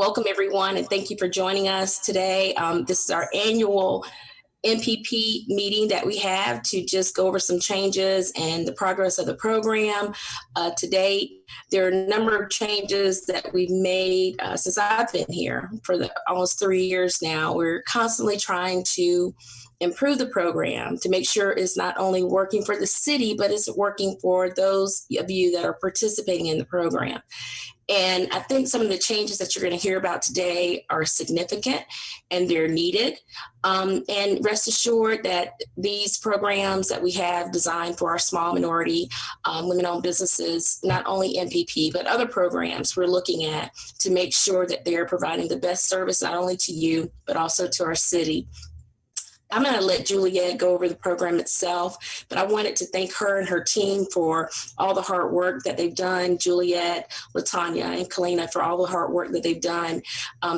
welcome everyone and thank you for joining us today. This is our annual MPP meeting that we have to just go over some changes and the progress of the program. To date, there are a number of changes that we've made since I've been here for almost 3 years now. We're constantly trying to improve the program to make sure it's not only working for the city, but it's working for those of you that are participating in the program. And I think some of the changes that you're going to hear about today are significant and they're needed. And rest assured that these programs that we have designed for our small minority women-owned businesses, not only MPP, but other programs we're looking at to make sure that they're providing the best service, not only to you, but also to our city. I'm going to let Juliet go over the program itself, but I wanted to thank her and her team for all the hard work that they've done, Juliet, Latanya, and Kalina, for all the hard work that they've done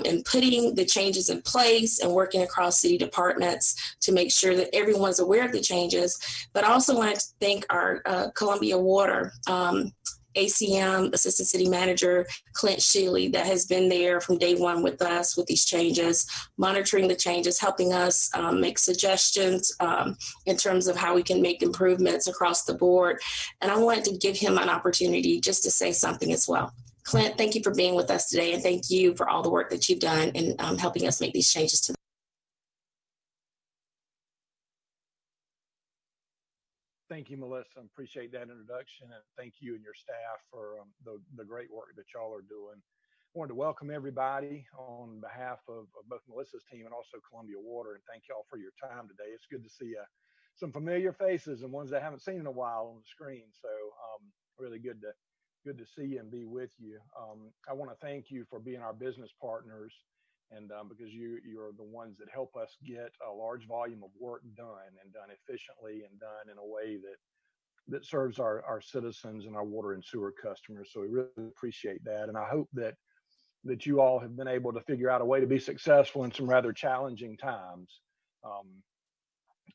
in putting the changes in place and working across city departments to make sure that everyone's aware of the changes. But I also wanted to thank our Columbia Water ACM, Assistant City Manager Clint Shealy, that has been there from day one with us with these changes, monitoring the changes, helping us make suggestions in terms of how we can make improvements across the board. And I wanted to give him an opportunity just to say something as well. Clint, thank you for being with us today, and thank you for all the work that you've done in helping us make these changes to Thank you, Melissa. Appreciate that introduction, and thank you and your staff for the great work that y'all are doing. I wanted to welcome everybody on behalf of both Melissa's team and also Columbia Water, and thank y'all for your time today. It's good to see some familiar faces and ones that I haven't seen in a while on the screen. So really good to see you and be with you. I want to thank you for being our business partners, and because you're the ones that help us get a large volume of work done and done efficiently and done in a way that serves our citizens and our water and sewer customers. So we really appreciate that. And I hope that you all have been able to figure out a way to be successful in some rather challenging times.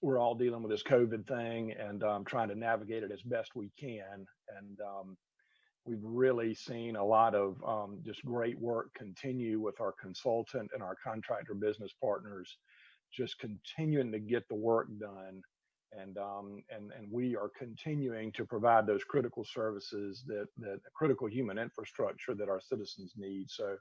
We're all dealing with this COVID thing and trying to navigate it as best we can. And we've really seen a lot of just great work continue with our consultant and our contractor business partners, just continuing to get the work done. And we are continuing to provide those critical services, that critical human infrastructure that our citizens need. So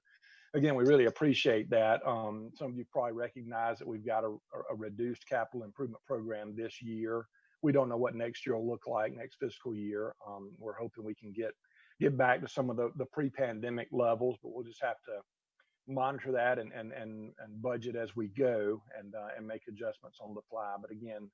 again, we really appreciate that. Some of you probably recognize that we've got a reduced capital improvement program this year. We don't know what next year will look like, next fiscal year. We're hoping we can get back to some of the pre-pandemic levels, but we'll just have to monitor that and budget as we go and make adjustments on the fly. But again,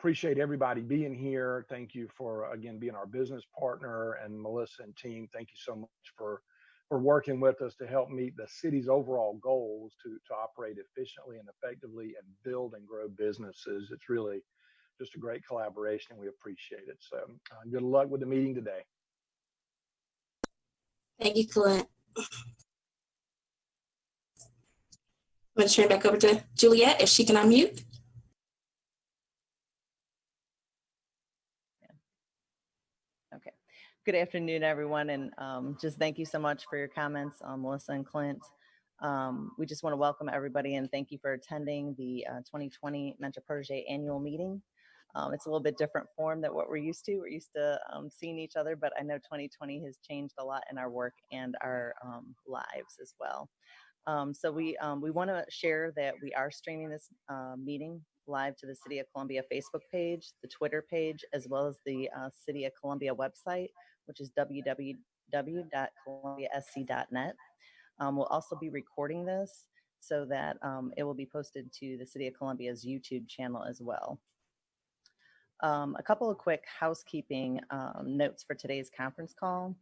appreciate everybody being here. Thank you for, again, being our business partner, and Melissa and team, thank you so much for working with us to help meet the city's overall goals to operate efficiently and effectively and build and grow businesses. It's really just a great collaboration, and we appreciate it. So good luck with the meeting today. Thank you, Clint. I'm going to turn it back over to Juliet, if she can unmute. Okay. Good afternoon, everyone, and just thank you so much for your comments, Melissa and Clint. We just want to welcome everybody and thank you for attending the 2020 Mentor Protege annual meeting. It's a little bit different form than what we're used to. We're used to seeing each other, but I know 2020 has changed a lot in our work and our lives as well. So we want to share that we are streaming this meeting live to the City of Columbia Facebook page, the Twitter page, as well as the City of Columbia website, which is www.columbiasc.net. We'll also be recording this so that it will be posted to the City of Columbia's YouTube channel as well. A couple of quick housekeeping notes for today's conference call.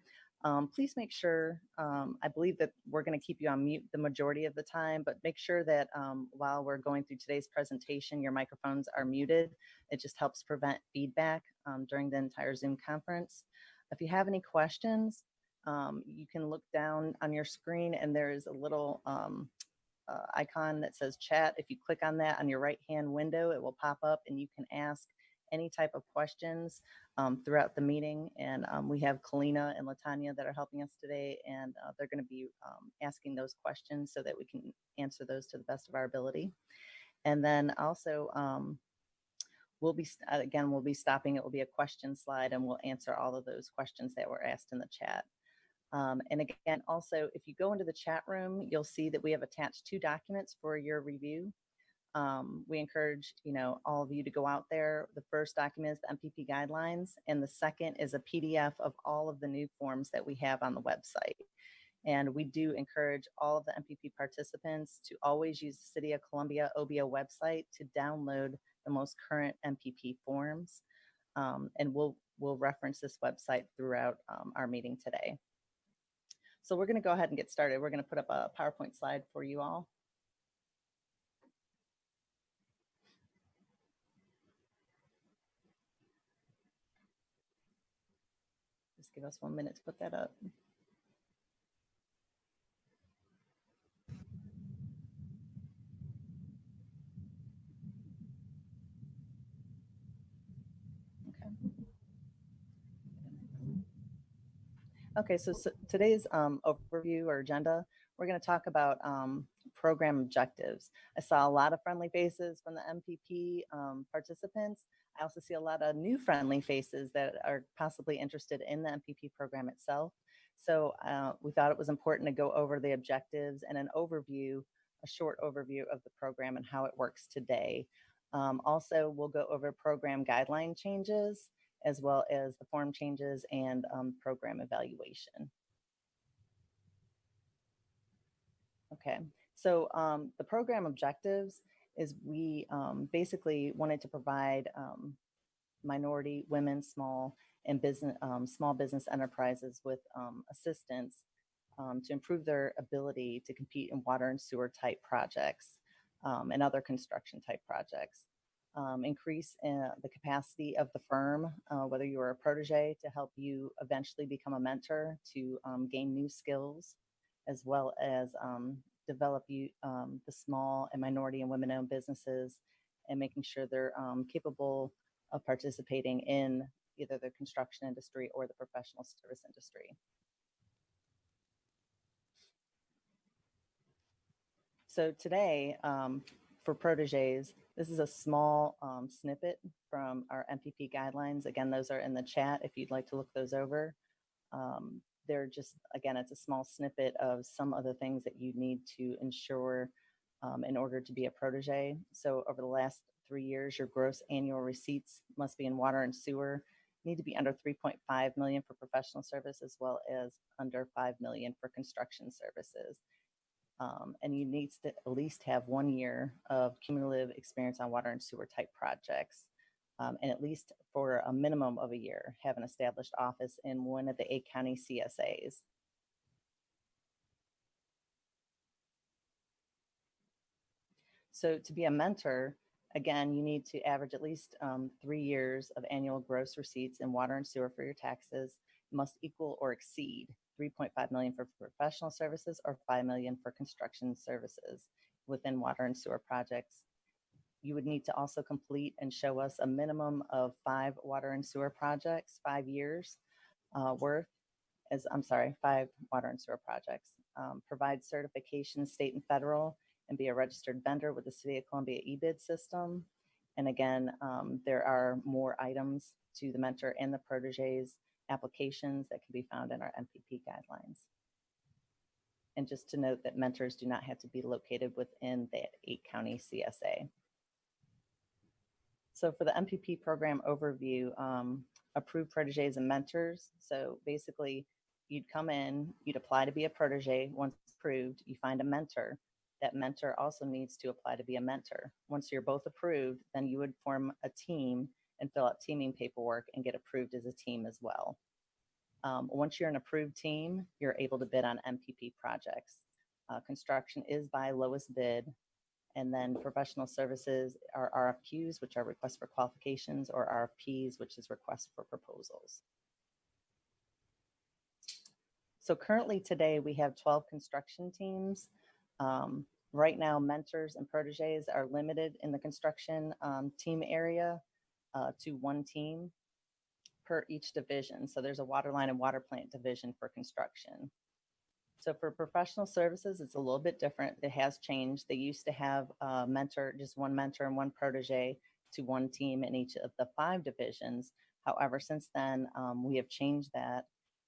Please make sure, I believe that we're going to keep you on mute the majority of the time, but make sure that while we're going through today's presentation, your microphones are muted. It just helps prevent feedback during the entire Zoom conference. If you have any questions, you can look down on your screen and there is a little icon that says chat. If you click on that on your right-hand window, it will pop up and you can ask any type of questions throughout the meeting. And we have Kalina and Latanya that are helping us today, and they're going to be asking those questions so that we can answer those to the best of our ability. And then also, we'll be stopping. It will be a question slide, and we'll answer all of those questions that were asked in the chat. And again, also, if you go into the chat room, you'll see that we have attached 2 documents for your review. We encourage, all of you to go out there. The first document is the MPP guidelines, and the second is a PDF of all of the new forms that we have on the website. And we do encourage all of the MPP participants to always use the City of Columbia OBO website to download the most current MPP forms. And we'll reference this website throughout our meeting today. So we're going to go ahead and get started. We're going to put up a PowerPoint slide for you all. Just give us 1 minute to put that up. Okay, so today's overview or agenda, we're going to talk about program objectives. I saw a lot of friendly faces from the MPP participants. I also see a lot of new friendly faces that are possibly interested in the MPP program itself. So we thought it was important to go over the objectives and an overview, a short overview of the program and how it works today. Also, we'll go over program guideline changes, as well as the form changes and program evaluation. Okay, so the program objectives is we basically wanted to provide minority, women, small business enterprises with assistance to improve their ability to compete in water and sewer type projects and other construction type projects. Increase the capacity of the firm, whether you are a protege, to help you eventually become a mentor, to gain new skills, as well as develop the small and minority and women-owned businesses, and making sure they're capable of participating in either the construction industry or the professional service industry. So today, for proteges, this is a small snippet from our MPP guidelines. Again, those are in the chat if you'd like to look those over. They're just, again, it's a small snippet of some of the things that you need to ensure in order to be a protege. So over the last 3 years, your gross annual receipts must be in water and sewer, need to be under 3.5 million for professional service, as well as under 5 million for construction services. And you need to at least have 1 year of cumulative experience on water and sewer type projects. And at least for a minimum of a year, have an established office in one of the 8 county CSAs. So to be a mentor, again, you need to average at least 3 years of annual gross receipts in water and sewer for your taxes. Must equal or exceed 3.5 million for professional services or 5 million for construction services within water and sewer projects. You would need to also complete and show us a minimum of 5 water and sewer projects, 5 years worth, 5 water and sewer projects. Provide certification, state and federal, and be a registered vendor with the City of Columbia eBid system. And again, there are more items to the mentor and the proteges applications that can be found in our MPP guidelines. And just to note that mentors do not have to be located within that 8 county CSA. So for the MPP program overview, approved proteges and mentors. So basically, you'd come in, you'd apply to be a protege. Once approved, you find a mentor. That mentor also needs to apply to be a mentor. Once you're both approved, then you would form a team and fill out teaming paperwork and get approved as a team as well. Once you're an approved team, you're able to bid on MPP projects. Construction is by lowest bid. And then professional services are RFQs, which are requests for qualifications, or RFPs, which is requests for proposals. So currently today we have 12 construction teams. Right now, mentors and proteges are limited in the construction team area. to one team per each division. So there's a water line and water plant division for construction. So for professional services, it's a little bit different. It has changed. They used to have a mentor, just one mentor and one protege to one team in each of the 5 divisions. However, since then, we have changed that,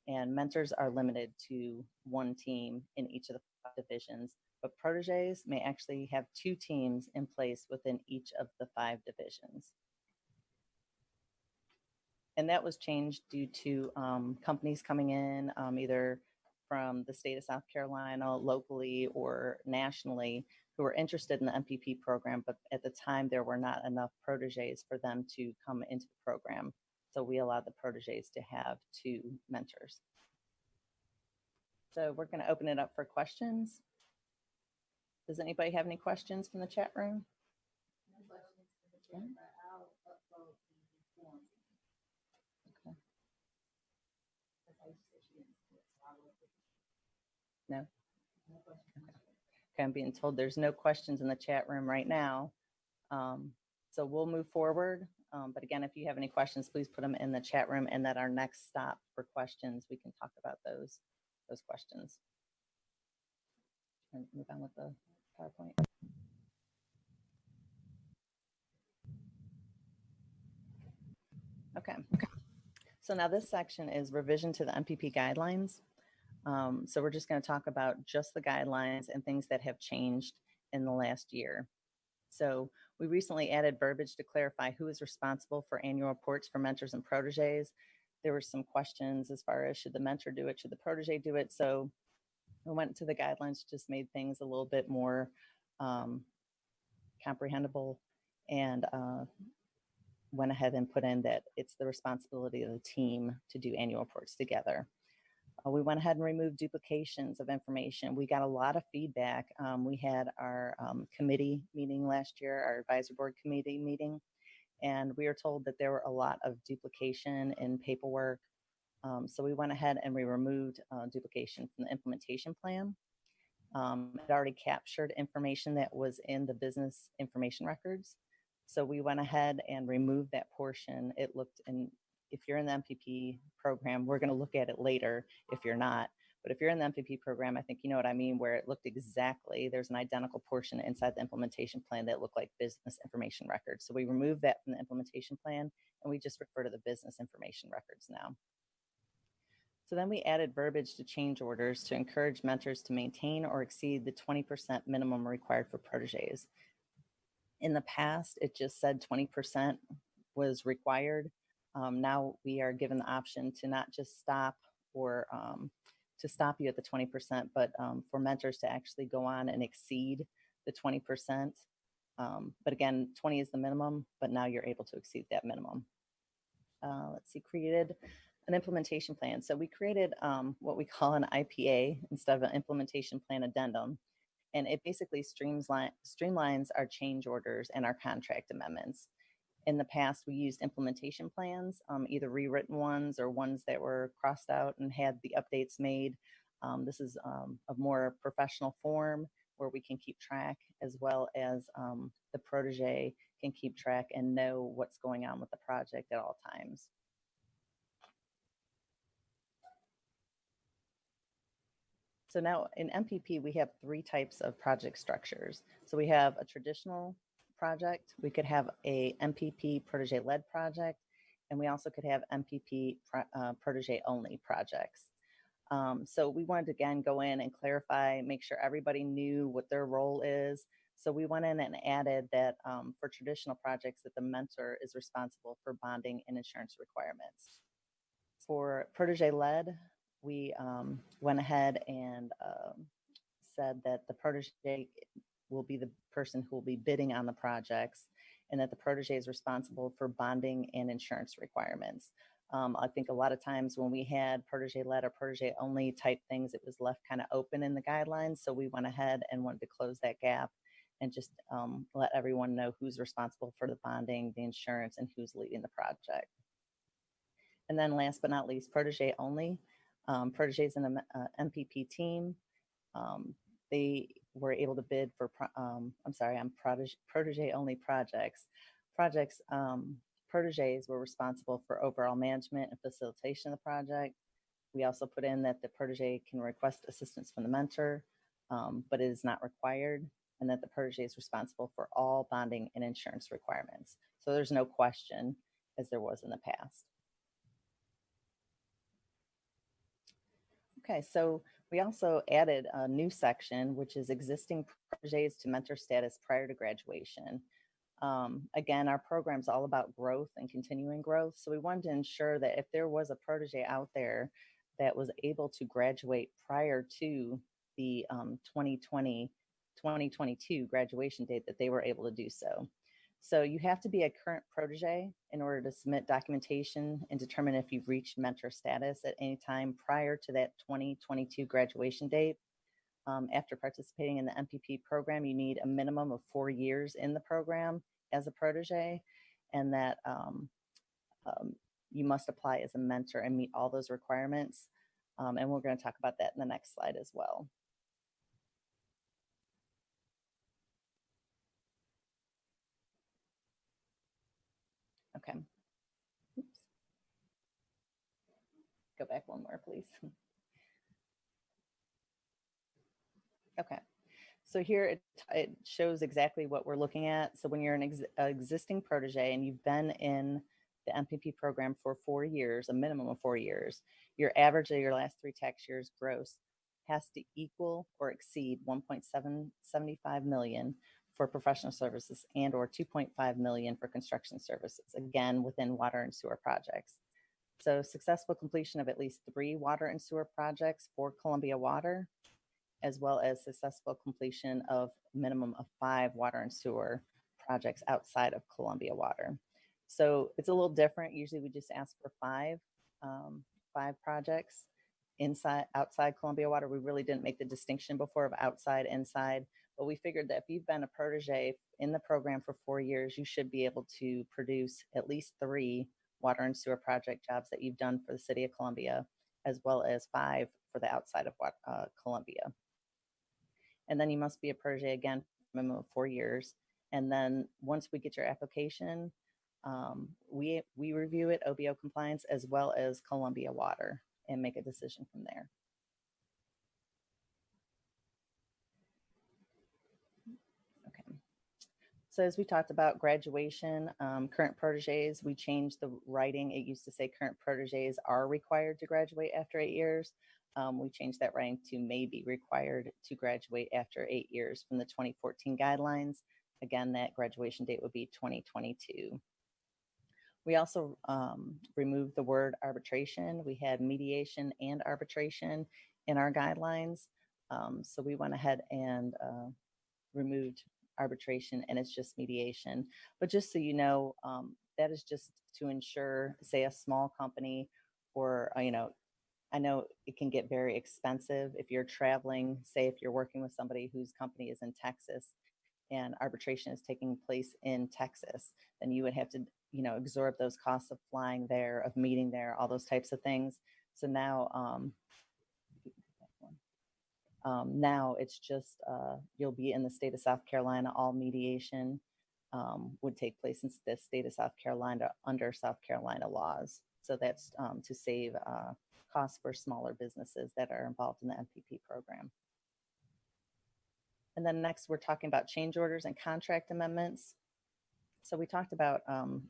and mentors are limited to one team in each of the 5 divisions, but proteges may actually have 2 teams in place within each of the 5 divisions. And that was changed due to companies coming in, either from the state of South Carolina, locally or nationally, who were interested in the MPP program, but at the time there were not enough proteges for them to come into the program. So we allowed the proteges to have 2 mentors. So we're going to open it up for questions. Does anybody have any questions from the chat room? No? Okay, I'm being told there's no questions in the chat room right now. So we'll move forward. But again, if you have any questions, please put them in the chat room, and at our next stop for questions, we can talk about those questions. And move on with the PowerPoint. Okay. So now this section is revision to the MPP guidelines. So we're just going to talk about just the guidelines and things that have changed in the last year. So we recently added verbiage to clarify who is responsible for annual reports for mentors and proteges. There were some questions as far as should the mentor do it, should the protege do it? So we went to the guidelines, just made things a little bit more comprehensible, and went ahead and put in that it's the responsibility of the team to do annual reports together. We went ahead and removed duplications of information. We got a lot of feedback. We had our committee meeting last year, our advisory board committee meeting, and we were told that there were a lot of duplication in paperwork. So we went ahead and we removed duplication from the implementation plan. It already captured information that was in the business information records. So we went ahead and removed that portion. It looked in, if you're in the MPP program, we're going to look at it later if you're not. But if you're in the MPP program, I think you know what I mean, where it looked exactly, there's an identical portion inside the implementation plan that looked like business information records. So we removed that from the implementation plan, and we just refer to the business information records now. So then we added verbiage to change orders to encourage mentors to maintain or exceed the 20% minimum required for proteges. In the past, it just said 20% was required. Now we are given the option to not just stop or to stop you at the 20%, but for mentors to actually go on and exceed the 20%. But again, 20 is the minimum, but now you're able to exceed that minimum. Let's see, created an implementation plan. So we created what we call an IPA instead of an implementation plan addendum. And it basically streamlines our change orders and our contract amendments. In the past, we used implementation plans, either rewritten ones or ones that were crossed out and had the updates made. This is a more professional form where we can keep track, as well as the protege can keep track and know what's going on with the project at all times. So now in MPP, we have 3 types of project structures. So we have a traditional project, we could have a MPP protege-led project, and we also could have MPP protege-only projects. So we wanted to, again, go in and clarify, make sure everybody knew what their role is. So we went in and added that for traditional projects that the mentor is responsible for bonding and insurance requirements. For protege-led, we went ahead and said that the protege will be the person who will be bidding on the projects, and that the protege is responsible for bonding and insurance requirements. I think a lot of times when we had protege-led or protege-only type things, it was left kind of open in the guidelines. So we went ahead and wanted to close that gap and just let everyone know who's responsible for the bonding, the insurance, and who's leading the project. And then last but not least, protege-only. Proteges in the MPP team, they were able to bid for, protege-only projects. proteges were responsible for overall management and facilitation of the project. We also put in that the protege can request assistance from the mentor, but it is not required, and that the protege is responsible for all bonding and insurance requirements. So there's no question, as there was in the past. Okay, so we also added a new section, which is existing proteges to mentor status prior to graduation. Again, our program's all about growth and continuing growth. So we wanted to ensure that if there was a protege out there that was able to graduate prior to the 2022 graduation date, that they were able to do so. So you have to be a current protege in order to submit documentation and determine if you've reached mentor status at any time prior to that 2022 graduation date. After participating in the MPP program, you need a minimum of 4 years in the program as a protege, and that you must apply as a mentor and meet all those requirements. And we're going to talk about that in the next slide as well. Okay. Oops. Go back one more, please. Okay. So here it shows exactly what we're looking at. So when you're an existing protege and you've been in the MPP program for 4 years, a minimum of 4 years, your average of your last 3 tax years gross has to equal or exceed 1.775 million for professional services and or 2.5 million for construction services, again, within water and sewer projects. So successful completion of at least 3 water and sewer projects for Columbia Water, as well as successful completion of minimum of 5 water and sewer projects outside of Columbia Water. So it's a little different. Usually we just ask for 5 projects outside Columbia Water. We really didn't make the distinction before of outside, inside, but we figured that if you've been a protege in the program for 4 years, you should be able to produce at least 3 water and sewer project jobs that you've done for the city of Columbia, as well as 5 for the outside of Columbia. And then you must be a protege again for a minimum of 4 years. And then once we get your application, we review it, OBO compliance, as well as Columbia Water, and make a decision from there. Okay. So as we talked about graduation, current proteges, we changed the writing. It used to say current proteges are required to graduate after 8 years. We changed that writing to may be required to graduate after 8 years from the 2014 guidelines. Again, that graduation date would be 2022. We also removed the word arbitration. We had mediation and arbitration in our guidelines. So we went ahead and removed arbitration, and it's just mediation. But just so you know, that is just to ensure, say, a small company, or I know it can get very expensive if you're traveling, say if you're working with somebody whose company is in Texas and arbitration is taking place in Texas, then you would have to, absorb those costs of flying there, of meeting there, all those types of things. So now, now it's just, you'll be in the state of South Carolina. All mediation would take place in the state of South Carolina under South Carolina laws. So that's to save costs for smaller businesses that are involved in the MPP program. And then next, we're talking about change orders and contract amendments. So we talked about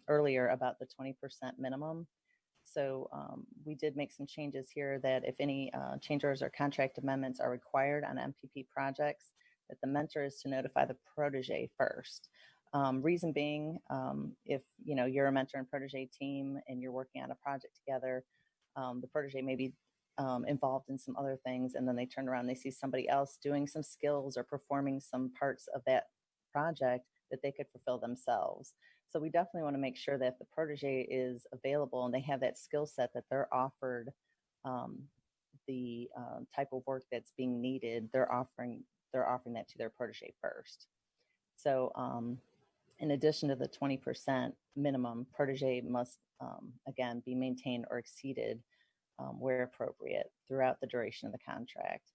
earlier about the 20% minimum. So we did make some changes here that if any change orders or contract amendments are required on MPP projects, that the mentor is to notify the protege first. Reason being, if you're a mentor and protege team and you're working on a project together, the protege may be involved in some other things, and then they turn around and they see somebody else doing some skills or performing some parts of that project that they could fulfill themselves. So we definitely want to make sure that the protege is available and they have that skill set, that they're offered the type of work that's being needed. They're offering that to their protege first. So in addition to the 20% minimum, protege must again be maintained or exceeded where appropriate throughout the duration of the contract.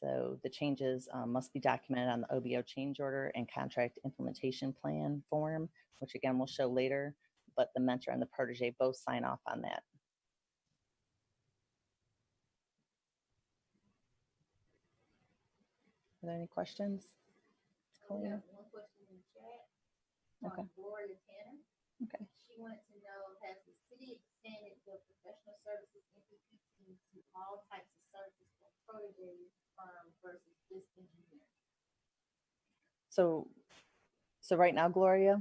So the changes must be documented on the OBO change order and contract implementation plan form, which again we'll show later. but the mentor and the protege both sign off on that. Are there any questions? We have one question in the chat. Okay. Gloria Tanner. Okay. She wanted to know, has the city expanded the professional services MPP team to all types of services for Protege firm versus just engineering? So right now, Gloria,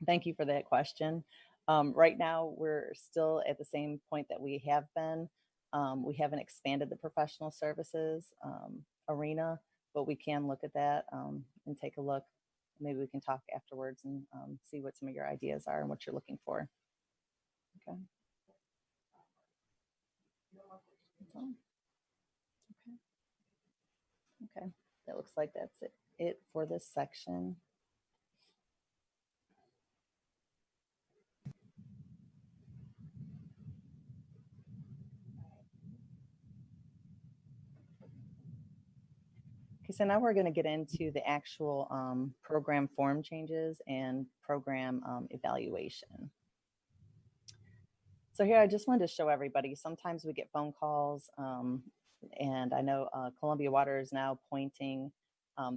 thank you for that question. Right now, we're still at the same point that we have been. We haven't expanded the professional services arena, but we can look at that and take a look. Maybe we can talk afterwards and see what some of your ideas are and what you're looking for. Okay. Okay. That looks like that's it for this section. Okay, so now we're going to get into the actual program form changes and program evaluation. So here I just wanted to show everybody, sometimes we get phone calls and I know Columbia Water is now pointing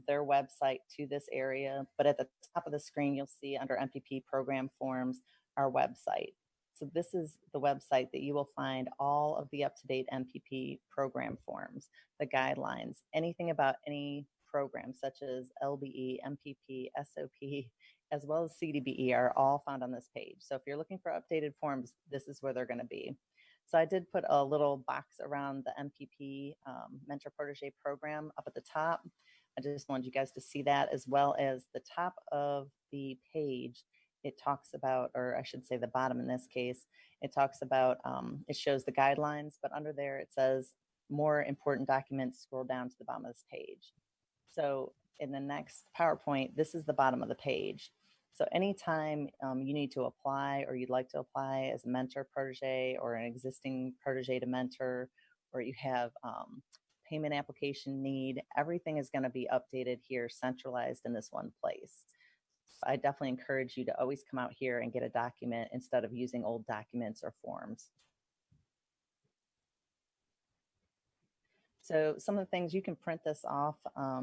their website to this area, but at the top of the screen, you'll see under MPP program forms, our website. So this is the website that you will find all of the up-to-date MPP program forms, the guidelines, anything about any program such as LBE, MPP, SOP, as well as CDBE are all found on this page. So if you're looking for updated forms, this is where they're going to be. So I did put a little box around the MPP Mentor Protege program up at the top. I just wanted you guys to see that, as well as the top of the page. It talks about, or I should say the bottom in this case, it talks about, it shows the guidelines, but under there it says more important documents, scroll down to the bottom of this page. So in the next PowerPoint, this is the bottom of the page. So anytime you need to apply or you'd like to apply as a mentor protege or an existing protege to mentor, or you have payment application need, everything is going to be updated here, centralized in this one place. I definitely encourage you to always come out here and get a document instead of using old documents or forms. So some of the things, you can print this off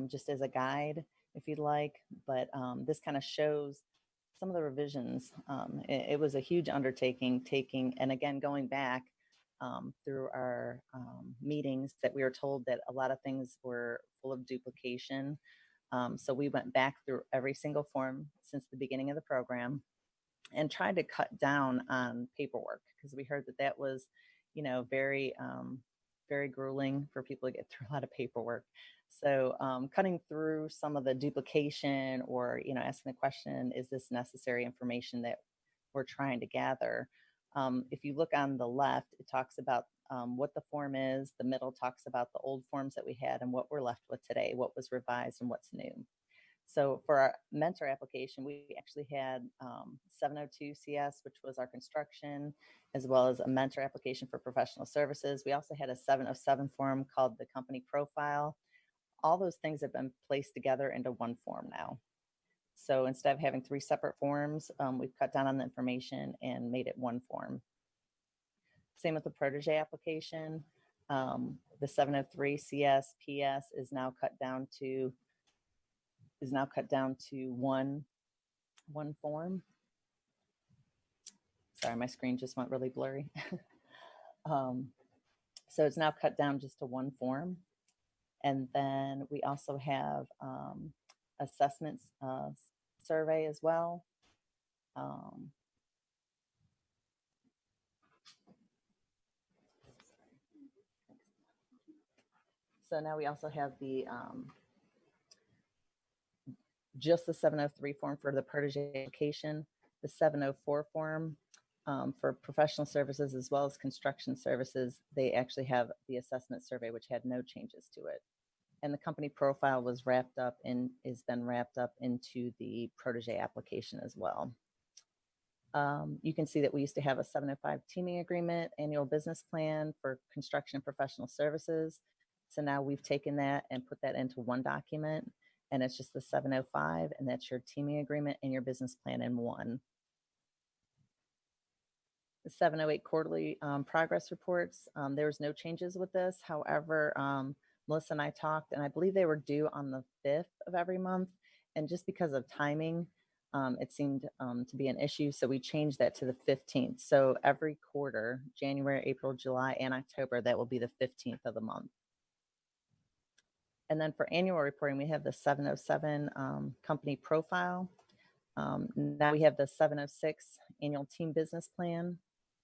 just as a guide if you'd like, but this kind of shows some of the revisions. It was a huge undertaking and again, going back through our meetings, that we were told that a lot of things were full of duplication. So we went back through every single form since the beginning of the program and tried to cut down on paperwork, because we heard that that was, you know, very grueling for people to get through a lot of paperwork. So cutting through some of the duplication, or, you know, asking the question, is this necessary information that we're trying to gather? If you look on the left, it talks about what the form is. The middle talks about the old forms that we had and what we're left with today, what was revised and what's new. So for our mentor application, we actually had 702 CS, which was our construction, as well as a mentor application for professional services. We also had a 707 form called the company profile. All those things have been placed together into one form now. So instead of having 3 separate forms, we've cut down on the information and made it one form. Same with the protege application. The 703 CS PS is now cut down to one form. Sorry, my screen just went really blurry. So it's now cut down just to one form. And then we also have assessments survey as well. So now we also have the just the 703 form for the protege application, the 704 form for professional services as well as construction services. They actually have the assessment survey, which had no changes to it. And the company profile was wrapped up and has been wrapped up into the protege application as well. You can see that we used to have a 705 teaming agreement, annual business plan for construction and professional services. So now we've taken that and put that into one document, and it's just the 705, and that's your teaming agreement and your business plan in one. The 708 quarterly progress reports. There was no changes with this. However, Melissa and I talked, and I believe they were due on the 5th of every month. And just because of timing, it seemed to be an issue. So we changed that to the 15th. So every quarter, January, April, July, and October, that will be the 15th of the month. And then for annual reporting, we have the 707 company profile. Now we have the 706 annual team business plan,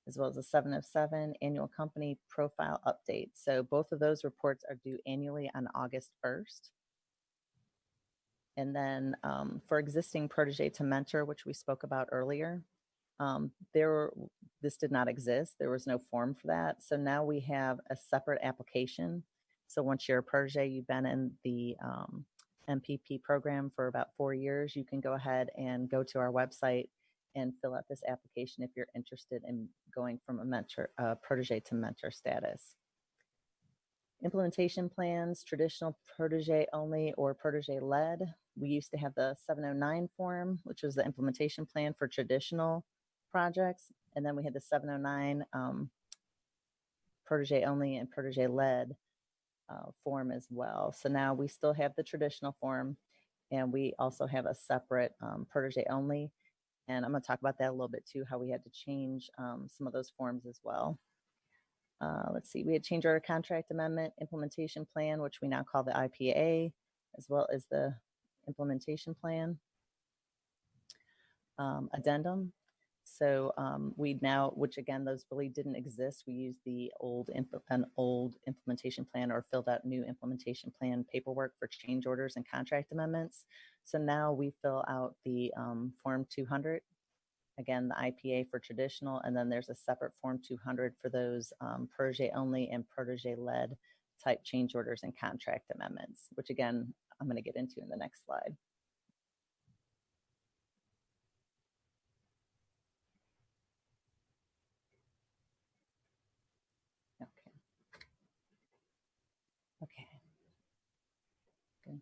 as well as the 707 annual company profile update. So both of those reports are due annually on August 1st. And then for existing protege to mentor, which we spoke about earlier, this did not exist. There was no form for that. So now we have a separate application. So once you're a protege, you've been in the MPP program for about 4 years, you can go ahead and go to our website and fill out this application if you're interested in going from a protege to mentor status. Implementation plans, traditional protege only or protege led. We used to have the 709 form, which was the implementation plan for traditional projects. And then we had the 709 protege only and protege led form as well. So now we still have the traditional form, and we also have a separate protege only. And I'm going to talk about that a little bit too, how we had to change some of those forms as well. Let's see, we had change order contract amendment implementation plan, which we now call the IPA, as well as the implementation plan. Addendum. So we now, which again, those really didn't exist. We used the an old implementation plan or filled out new implementation plan paperwork for change orders and contract amendments. So now we fill out the Form 200, again, the IPA for traditional, and then there's a separate Form 200 for those protege only and protege led type change orders and contract amendments, which again, I'm going to get into in the next slide. Okay. Good.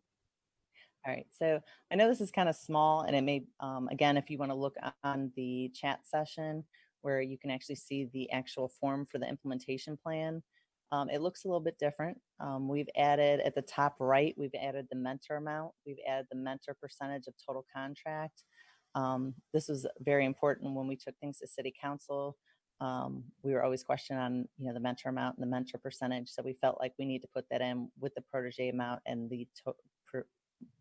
All right. So I know this is kind of small, and it may, again, if you want to look on the chat session where you can actually see the actual form for the implementation plan, it looks a little bit different. We've added at the top right, we've added the mentor amount. We've added the mentor percentage of total contract. This was very important when we took things to city council. We were always questioned on, the mentor amount and the mentor percentage. So we felt like we need to put that in with the protege amount and the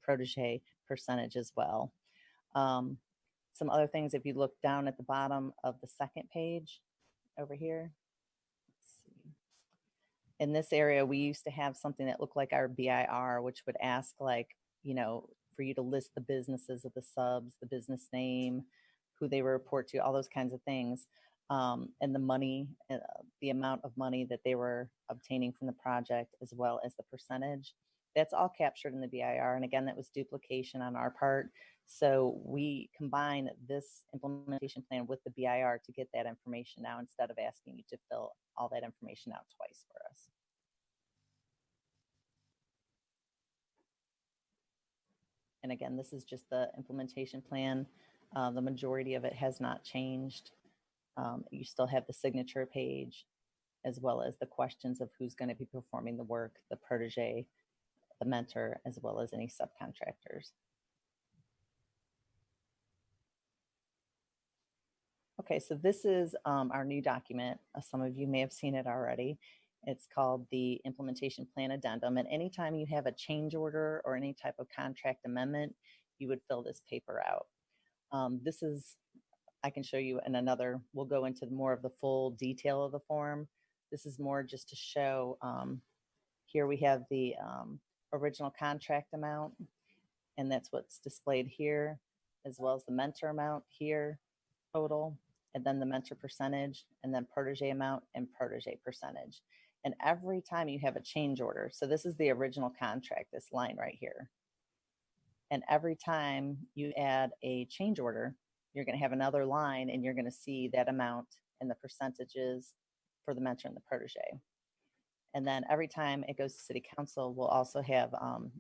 protege percentage as well. Some other things, if you look down at the bottom of the second page over here, let's see. In this area, we used to have something that looked like our BIR, which would ask for you to list the businesses of the subs, the business name, who they report to, all those kinds of things. And the money, the amount of money that they were obtaining from the project, as well as the percentage. That's all captured in the BIR. And again, that was duplication on our part. So we combine this implementation plan with the BIR to get that information now, instead of asking you to fill all that information out twice for us. And again, this is just the implementation plan. The majority of it has not changed. You still have the signature page, as well as the questions of who's going to be performing the work, the protege, the mentor, as well as any subcontractors. Okay, so this is our new document. Some of you may have seen it already. It's called the Implementation Plan Addendum. And anytime you have a change order or any type of contract amendment, you would fill this paper out. This is, I can show you in another, we'll go into more of the full detail of the form. This is more just to show, here we have the original contract amount, and that's what's displayed here, as well as the mentor amount here, total, and then the mentor percentage, and then protege amount and protege percentage. And every time you have a change order, so this is the original contract, this line right here. And every time you add a change order, you're going to have another line, and you're going to see that amount and the percentages for the mentor and the protege. And then every time it goes to city council, we'll also have,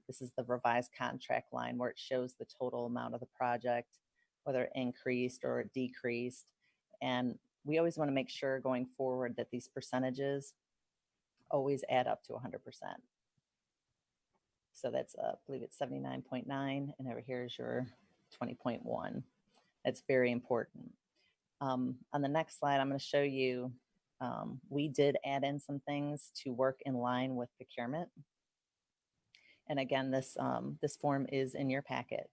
this is the revised contract line where it shows the total amount of the project, whether it increased or it decreased. And we always want to make sure going forward that these percentages always add up to 100%. So that's, I believe it's 79.9, and over here is your 20.1. That's very important. On the next slide, I'm going to show you, we did add in some things to work in line with procurement. And again, this form is in your packet.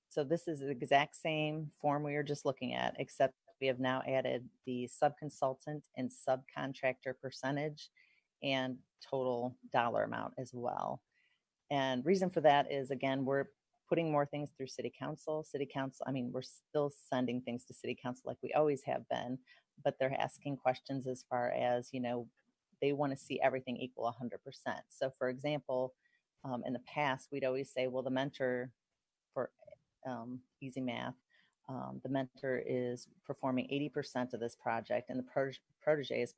So this is the exact same form we were just looking at, except we have now added the subconsultant and subcontractor percentage and total dollar amount as well. And reason for that is, again, we're putting more things through city council. I mean, we're still sending things to city council like we always have been, but they're asking questions as far as, you know, they want to see everything equal 100%. So for example, in the past, we'd always say, well, the mentor, for easy math, the mentor is performing 80% of this project, and the protege is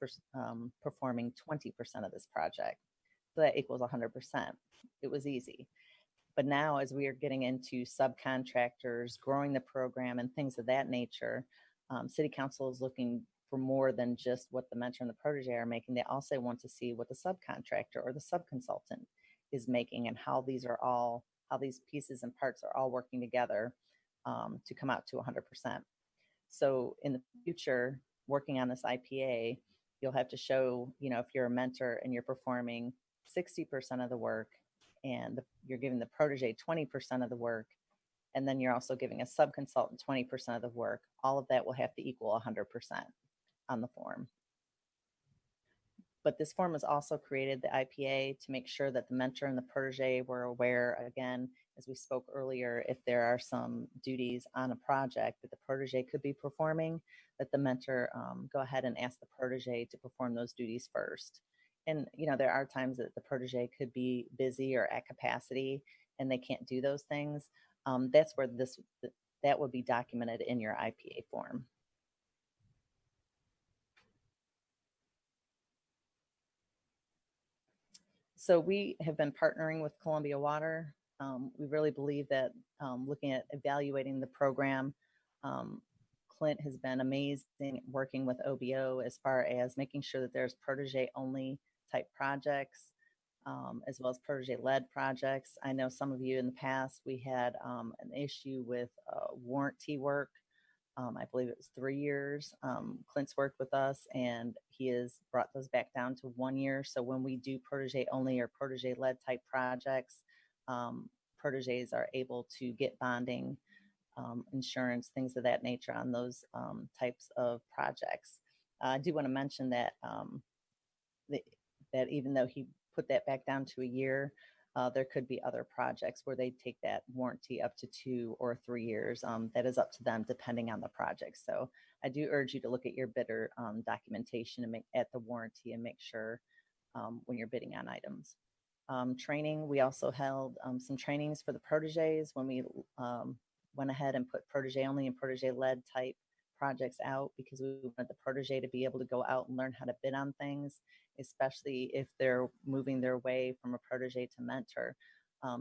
performing 20% of this project. So that equals 100%. It was easy. But now, as we are getting into subcontractors, growing the program and things of that nature, city council is looking for more than just what the mentor and the protege are making. They also want to see what the subcontractor or the subconsultant is making, and how these pieces and parts are all working together to come out to 100%. So in the future, working on this IPA, you'll have to show, you know, if you're a mentor and you're performing 60% of the work, and you're giving the protege 20% of the work, and then you're also giving a subconsultant 20% of the work, all of that will have to equal 100% on the form. But this form was also created, the IPA, to make sure that the mentor and the protege were aware, again, as we spoke earlier, if there are some duties on a project that the protege could be performing, that the mentor go ahead and ask the protege to perform those duties first. And, you know, there are times that the protege could be busy or at capacity and they can't do those things. That's where that would be documented in your IPA form. So we have been partnering with Columbia Water. We really believe that looking at evaluating the program, Clint has been amazing working with OBO as far as making sure that there's protege only type projects, as well as protege-led projects. I know some of you in the past, we had an issue with warranty work. I believe it was 3 years. Clint's worked with us, and he has brought those back down to 1 year. So when we do protege-only or protege-led type projects, proteges are able to get bonding, insurance, things of that nature on those types of projects. I do want to mention that that even though he put that back down to 1 year, there could be other projects where they take that warranty up to 2 or 3 years. That is up to them depending on the project. So I do urge you to look at your bidder documentation and at the warranty and make sure when you're bidding on items. Training, we also held some trainings for the proteges when we went ahead and put protege only and protege led type projects out, because we wanted the protege to be able to go out and learn how to bid on things, especially if they're moving their way from a protege to mentor.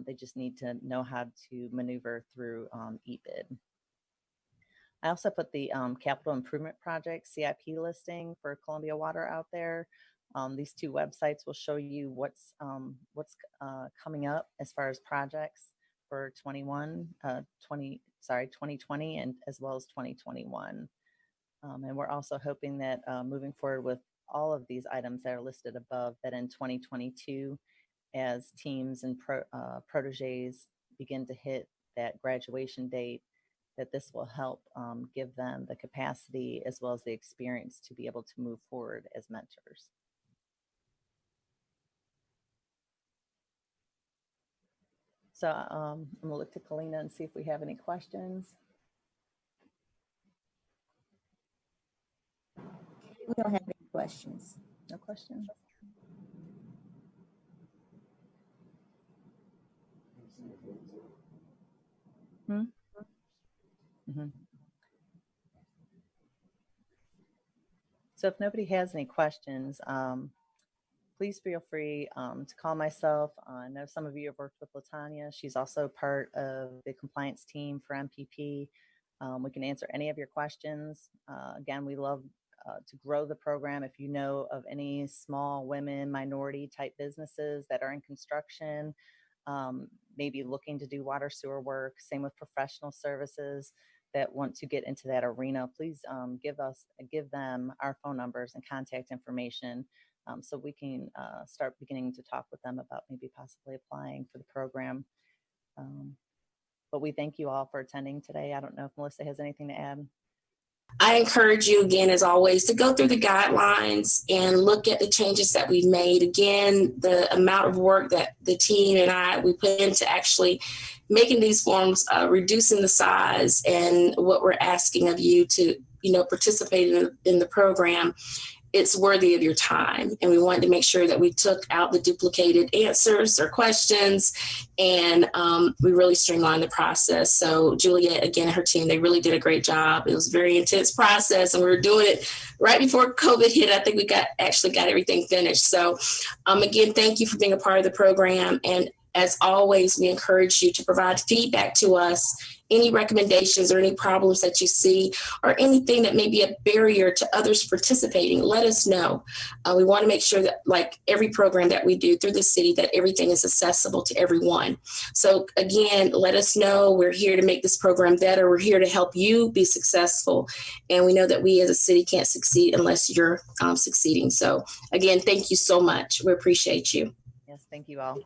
They just need to know how to maneuver through eBid. I also put the capital improvement project CIP listing for Columbia Water out there. These two websites will show you what's coming up as far as projects for 2020 and as well as 2021. And we're also hoping that moving forward with all of these items that are listed above, that in 2022, as teams and proteges begin to hit that graduation date, that this will help give them the capacity as well as the experience to be able to move forward as mentors. So I'm gonna look to Kalina and see if we have any questions. We don't have any questions. No questions? So if nobody has any questions, please feel free to call myself. I know some of you have worked with LaTanya. She's also part of the compliance team for MPP. We can answer any of your questions. Again, we love to grow the program. If you know of any small women, minority type businesses that are in construction, maybe looking to do water sewer work, same with professional services that want to get into that arena, please give them our phone numbers and contact information so we can start beginning to talk with them about maybe possibly applying for the program. But we thank you all for attending today. I don't know if Melissa has anything to add. I encourage you again, as always, to go through the guidelines and look at the changes that we've made. Again, the amount of work that the team and we put into actually making these forms, reducing the size, and what we're asking of you to, participate in the program. It's worthy of your time. And we wanted to make sure that we took out the duplicated answers or questions, and we really streamlined the process. So Juliet, again, her team, they really did a great job. It was a very intense process, and we were doing it right before COVID hit. I think we actually got everything finished. So again, thank you for being a part of the program. And as always, we encourage you to provide feedback to us, any recommendations or any problems that you see, or anything that may be a barrier to others participating. Let us know. We want to make sure that, like every program that we do through the city, that everything is accessible to everyone. So again, let us know. We're here to make this program better. We're here to help you be successful. And we know that we as a city can't succeed unless you're succeeding. So again, thank you so much. We appreciate you. Yes, thank you all.